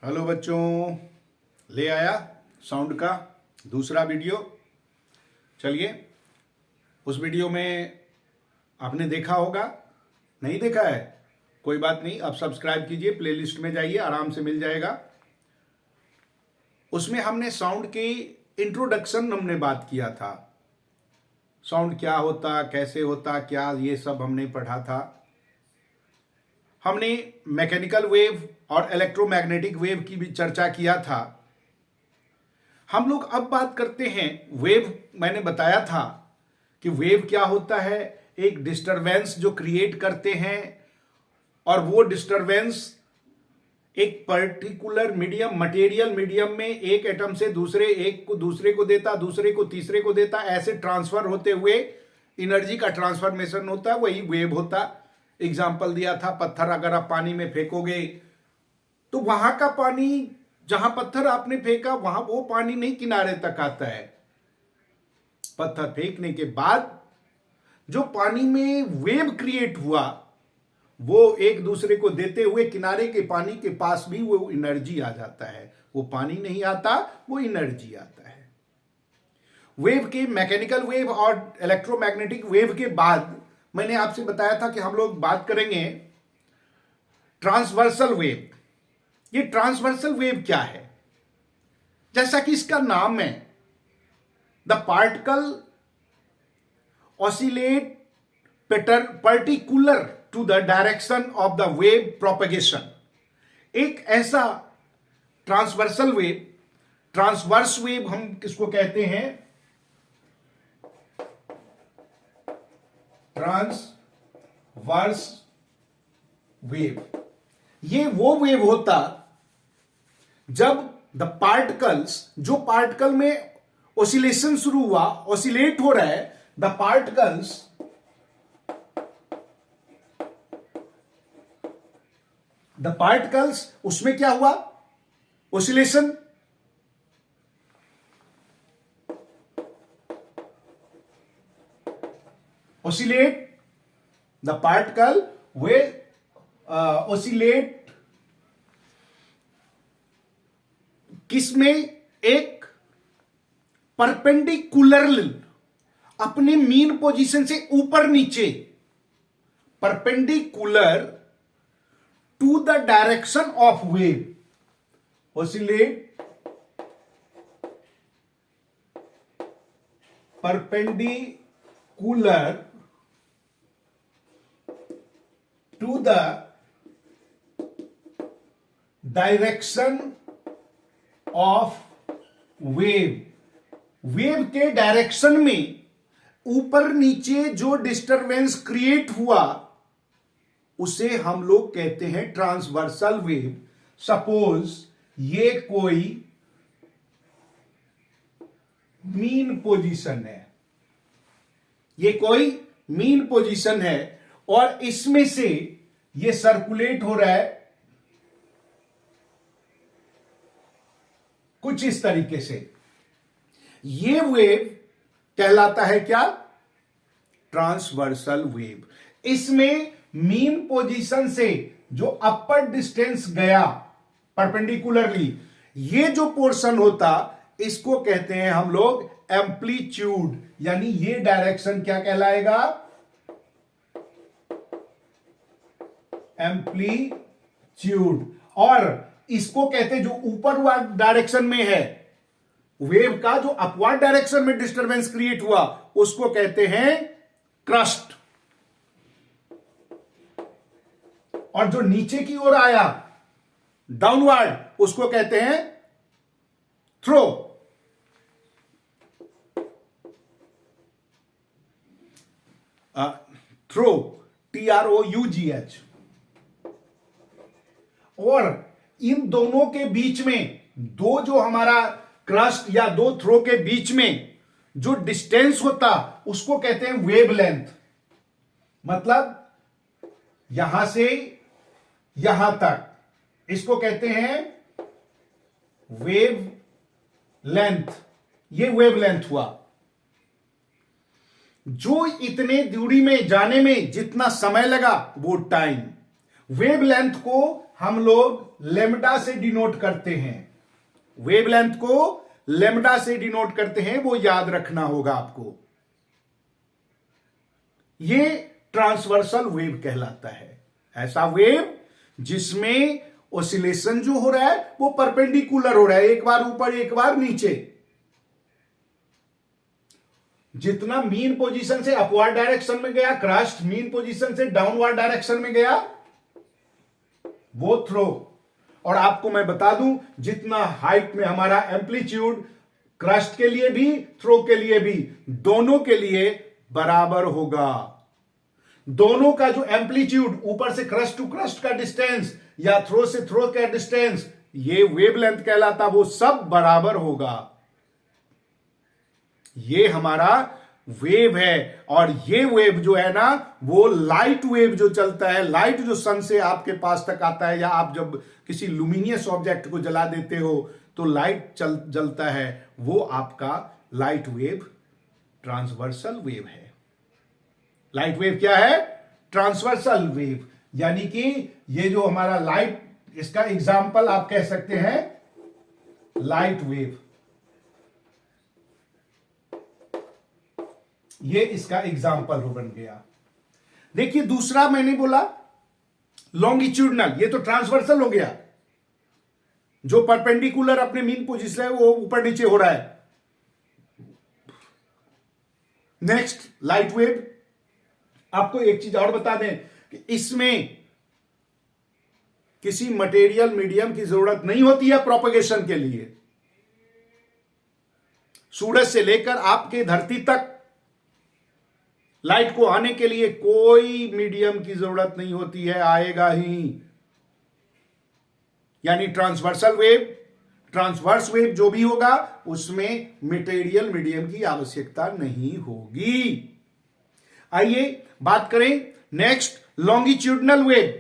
Hello बच्चों, ले आया साउंड का दूसरा वीडियो। चलिए, उस वीडियो में आपने देखा होगा, नहीं देखा है कोई बात नहीं, आप सब्सक्राइब कीजिए, प्लेलिस्ट में जाइए, आराम से मिल जाएगा। उसमें हमने साउंड की इंट्रोडक्शन हमने बात किया था। साउंड क्या होता, कैसे होता, क्या, ये सब हमने पढ़ा था। हमने मैकेनिकल वेव और इलेक्ट्रोमैग्नेटिक वेव की भी चर्चा किया था। हम लोग अब बात करते हैं वेव। मैंने बताया था कि वेव क्या होता है, एक डिस्टरबेंस जो क्रिएट करते हैं, और वो डिस्टरबेंस एक पर्टिकुलर मीडियम, मटेरियल मीडियम में एक एटम से दूसरे, एक को दूसरे को देता, दूसरे को तीसरे को देता, ऐसे ट्रांसफर होते हुए एनर्जी का ट्रांसफॉर्मेशन होता है, वही वेव होता। एग्जाम्पल दिया था, पत्थर अगर आप पानी में फेंकोगे तो वहां का पानी, जहां पत्थर आपने फेंका वहां वो पानी नहीं किनारे तक आता है। पत्थर फेंकने के बाद जो पानी में वेव क्रिएट हुआ, वो एक दूसरे को देते हुए किनारे के पानी के पास भी वो एनर्जी आ जाता है। वो पानी नहीं आता, वो एनर्जी आता है। वेव के, मैकेनिकल वेव और इलेक्ट्रोमैग्नेटिक वेव के बाद मैंने आपसे बताया था कि हम लोग बात करेंगे ट्रांसवर्सल वेव। ये ट्रांसवर्सल वेव क्या है? जैसा कि इसका नाम है, the particle oscillate particular to the direction of the wave propagation. एक ऐसा ट्रांसवर्सल वेव, ट्रांसवर्स वेव हम किसको कहते हैं? Transverse wave. ये वो वेव होता जब द पार्टिकल्स, जो पार्टिकल में ऑसिलेशन शुरू हुआ, ऑसिलेट हो रहा है, द पार्टिकल्स उसमें क्या हुआ? ऑसिलेशन। ऑसिलेट, द पार्टिकल वे ऑसिलेट किसमें? एक परपेंडिकुलर, अपने मीन पोजीशन से ऊपर नीचे, perpendicular to the direction of wave. Oscillate perpendicular to the direction of wave. Wave के डायरेक्शन में ऊपर नीचे जो डिस्टरबेंस क्रिएट हुआ, उसे हम लोग कहते हैं ट्रांसवर्सल वेव। सपोज ये कोई मीन पोजीशन है, ये कोई मीन पोजीशन है, और इसमें से ये सर्कुलेट हो रहा है कुछ इस तरीके से। ये वेव कहलाता है क्या? Transversal wave. इसमें मीन पोजीशन से जो अपर डिस्टेंस गया परपेंडिकुलरली, ये जो पोर्शन होता, इसको कहते हैं हम लोग एम्पलीट्यूड। यानी ये डायरेक्शन क्या कहलाएगा? एम्पलीट्यूड। और इसको कहते हैं, जो ऊपर हुआ डायरेक्शन में है वेव का, जो अपवर्ड डायरेक्शन में डिस्टरबेंस क्रिएट हुआ, उसको कहते हैं क्रस्ट। और जो नीचे की ओर आया डाउनवर्ड, उसको कहते हैं थ्रो। Throw, TROUGH। और इन दोनों के बीच में, दो जो हमारा क्रस्ट या दो थ्रो के बीच में जो डिस्टेंस होता, उसको कहते हैं वेवलेंथ। मतलब यहां से यहां तक, इसको कहते हैं वेव लेंथ। ये वेवलेंथ हुआ। जो इतने दूरी में जाने में जितना समय लगा, वो टाइम। वेवलेंथ को हम लोग लेमडा से डिनोट करते हैं, वेवलेंथ को लेमडा से डिनोट करते हैं, वो याद रखना होगा आपको। ये ट्रांसवर्सल वेव कहलाता है, ऐसा वेव जिसमें ऑसिलेशन जो हो रहा है वो परपेंडिकुलर हो रहा है, एक बार ऊपर एक बार नीचे। जितना मीन पोजीशन से अपवर्ड डायरेक्शन में गया क्रस्ट, मीन पोजीशन से डाउनवर्ड डायरेक्शन में गया वो थ्रो। और आपको मैं बता दूं, जितना हाइट में हमारा एम्पलीट्यूड क्रस्ट के लिए भी थ्रो के लिए भी दोनों के लिए बराबर होगा। दोनों का जो एम्पलीट्यूड ऊपर से क्रस्ट टू क्रस्ट का डिस्टेंस या थ्रो से थ्रो का डिस्टेंस, ये वेवलेंथ कहलाता, वो सब बराबर होगा। ये हमारा वेव है। और ये वेव जो है ना, वो लाइट वेव जो चलता है, लाइट जो सन से आपके पास तक आता है, या आप जब किसी लुमिनियस ऑब्जेक्ट को जला देते हो तो लाइट जलता है, वो आपका लाइट वेव ट्रांसवर्सल वेव है। लाइट वेव क्या है? Transversal wave. यानी कि ये जो हमारा लाइट, इसका एग्जाम्पल आप कह सकते हैं लाइट वेव, ये इसका एग्जाम्पल बन गया। देखिए दूसरा मैंने बोला लॉन्गिट्यूडनल, ये तो ट्रांसवर्सल हो गया, जो परपेंडिकुलर अपने मीन पोजीशन है वो ऊपर नीचे हो रहा है। Next light wave. आपको एक चीज और बता दें कि इसमें किसी मटेरियल मीडियम की जरूरत नहीं होती है प्रोपगेशन के लिए। सूरज से लेकर आपके धरती तक लाइट को आने के लिए कोई मीडियम की जरूरत नहीं होती है, आएगा ही। यानी ट्रांसवर्सल वेव, ट्रांसवर्स वेव जो भी होगा उसमें मटेरियल मीडियम की आवश्यकता नहीं होगी। आइए बात करें next longitudinal wave.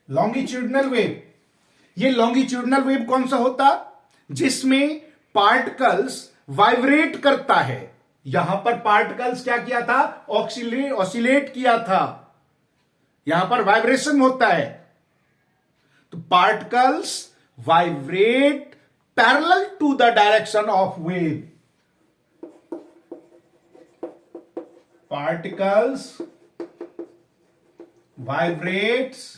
Longitudinal wave, ये लॉन्गिट्यूडनल वेव कौन सा होता? जिसमें पार्टिकल्स वाइब्रेट करता है। यहां पर पार्टिकल्स क्या किया था? ऑसिलेट किया था, यहां पर वाइब्रेशन होता है। तो particles vibrate parallel to the direction of wave. Particles vibrates,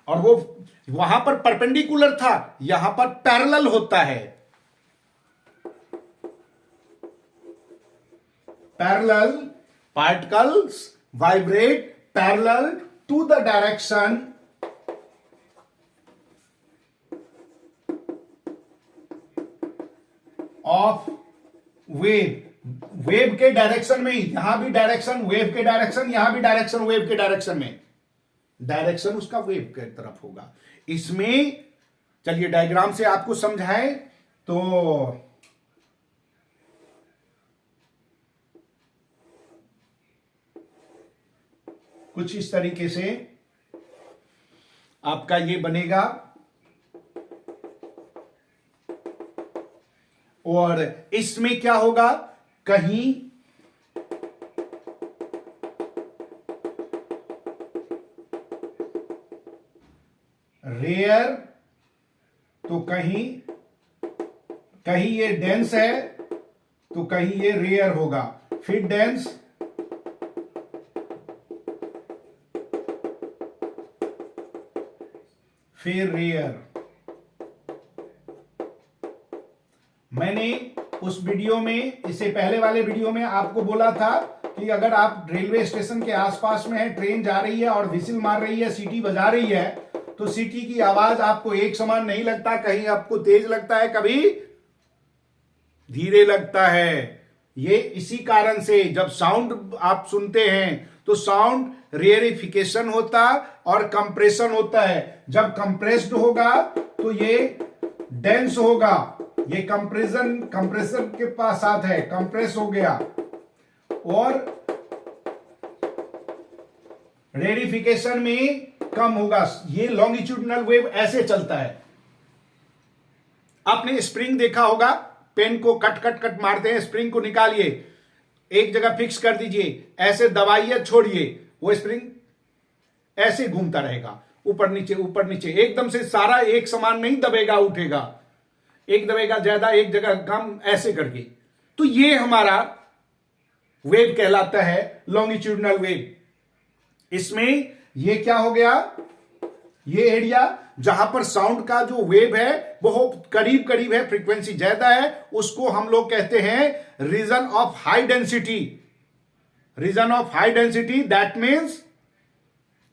और वो वहां पर परपेंडिकुलर था, यहां पर पैरेलल होता है। Parallel, particles vibrate parallel to the direction of wave. Wave के डायरेक्शन में, यहां भी डायरेक्शन वेव के डायरेक्शन, यहां भी डायरेक्शन वेव के डायरेक्शन में, डायरेक्शन उसका वेव की तरफ होगा। इसमें चलिए डायग्राम से आपको समझाएं तो कुछ इस तरीके से आपका ये बनेगा। और इसमें क्या होगा, कहीं रेयर तो कहीं कहीं ये डेंस है तो कहीं ये रेयर होगा, फिर डेंस, फिर रेयर। मैंने उस वीडियो में, इससे पहले वाले वीडियो में आपको बोला था कि अगर आप रेलवे स्टेशन के आसपास में है, ट्रेन जा रही है और विसिल मार रही है, सीटी बजा रही है, तो सीटी की आवाज आपको एक समान नहीं लगता, कहीं आपको तेज लगता है, कभी धीरे लगता है। ये इसी कारण से जब साउंड आप सुनते हैं तो साउंड रेयरिफिकेशन होता और कंप्रेशन होता है। जब कंप्रेस्ड होगा तो ये डेंस होगा, ये कंप्रेशन के पास साथ है, कंप्रेस हो गया। और रेयरिफिकेशन में कम होगा। ये लॉन्गिट्यूडनल वेव ऐसे चलता है। आपने स्प्रिंग देखा होगा, पेन को कट कट कट मारते हैं, स्प्रिंग को निकालिए, एक जगह फिक्स कर दीजिए, ऐसे दबाइए, छोड़िए, वो स्प्रिंग ऐसे घूमता रहेगा, ऊपर नीचे, एकदम से सारा एक समान नहीं दबेगा, उठेगा, एक दबेगा ज्यादा, एक जगह कम, ऐसे करके। तो ये हमारा वेव कहलाता है, लॉन्गिट्यूडनल वेव। इसमें ये क्या हो गया, ये एरिया जहां पर साउंड का जो वेव है बहुत करीब करीब है, फ्रीक्वेंसी ज्यादा है, उसको हम लोग कहते हैं region of high density. Region of high density, that means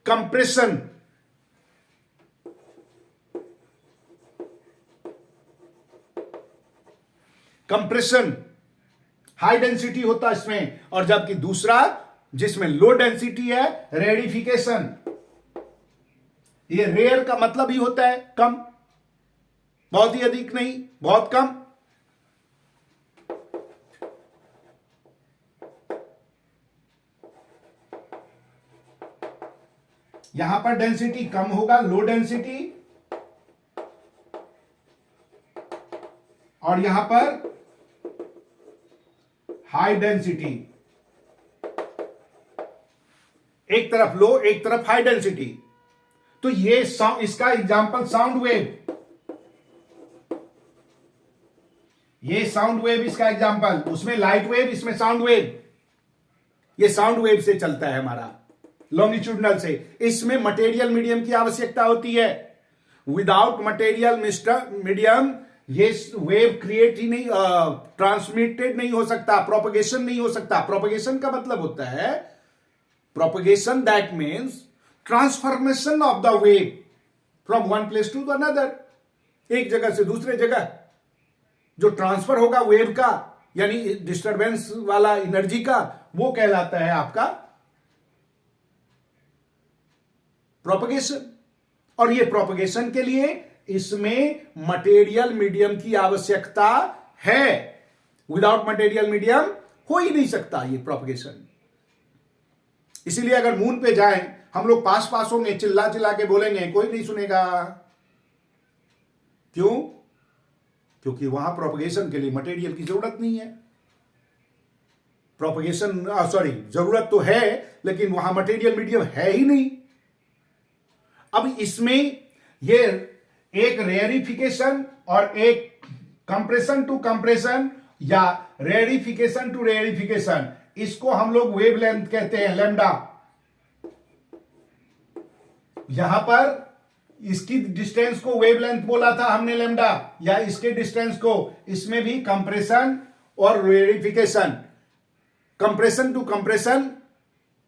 compression. Compression high density होता है इसमें, और जबकि दूसरा जिसमें लो डेंसिटी है, रेडिफिकेशन। ये रेयर का मतलब ही होता है कम, बहुत ही अधिक नहीं, बहुत कम। यहां पर डेंसिटी कम होगा, लो डेंसिटी, और यहां पर हाई डेंसिटी। एक तरफ लो, एक तरफ हाई डेंसिटी। तो ये इसका एग्जांपल साउंड वेव, ये साउंड वेव इसका एग्जांपल, उसमें लाइट वेव, इसमें साउंड वेव। ये साउंड वेव से चलता है हमारा, लॉन्गिट्यूडनल से। इसमें मटेरियल मीडियम की आवश्यकता होती है। विदाउट मटेरियल मीडियम ये वेव क्रिएट ही नहीं, ट्रांसमिटेड नहीं हो सकता, प्रोपगेशन नहीं हो सकता। प्रोपगेशन का मतलब होता है, propagation that means transformation of the wave from one place to another, एक जगह से दूसरे जगह जो ट्रांसफर होगा वेव का, यानी डिस्टरबेंस वाला एनर्जी का, वो कहलाता है आपका प्रोपगेशन। और ये प्रोपगेशन के लिए इसमें मटेरियल मीडियम की आवश्यकता है। विदाउट मटेरियल मीडियम हो ही नहीं सकता ये प्रोपगेशन। इसीलिए अगर मून पे जाएं, हम लोग पास पास होंगे, चिल्ला चिल्ला के बोलेंगे, कोई नहीं सुनेगा। क्यों? क्योंकि वहां प्रोपगेशन के लिए मटेरियल की जरूरत नहीं है। प्रोपगेशन जरूरत तो है, लेकिन वहां मटेरियल मीडियम है ही नहीं। अब इसमें ये एक रेयरिफिकेशन और एक कंप्रेशन टू कंप्रेशन या रेयरिफिकेशन टू रेयरिफिकेशन, इसको हम लोग वेवलेंथ कहते हैं, लैम्डा। यहां पर इसकी डिस्टेंस को वेवलेंथ बोला था हमने, लैम्डा, या इसके डिस्टेंस को। इसमें भी कंप्रेशन और रेयरिफिकेशन, कंप्रेशन टू कंप्रेशन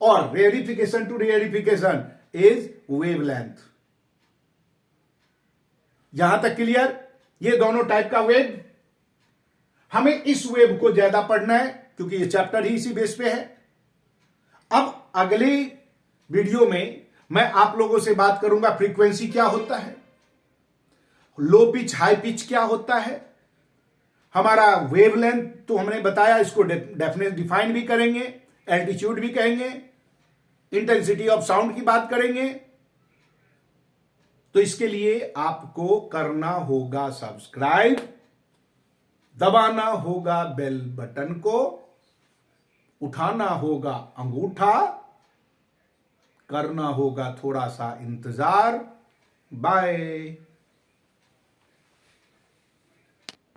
और रेयरिफिकेशन टू रेयरिफिकेशन इज वेवलेंथ। यहां तक क्लियर? ये दोनों टाइप का वेव, हमें इस वेव को ज्यादा पढ़ना है क्योंकि ये चैप्टर ही इसी बेस पे है। अब अगले वीडियो में मैं आप लोगों से बात करूंगा फ्रीक्वेंसी क्या होता है, लो पिच हाई पिच क्या होता है, हमारा वेवलेंथ तो हमने बताया, इसको डेफिनेट डिफाइन भी करेंगे, एल्टीट्यूड भी कहेंगे, इंटेंसिटी ऑफ साउंड की बात करेंगे। तो इसके लिए आपको करना होगा सब्सक्राइब, दबाना होगा बेल बटन को, उठाना होगा अंगूठा, करना होगा थोड़ा सा इंतजार। बाय।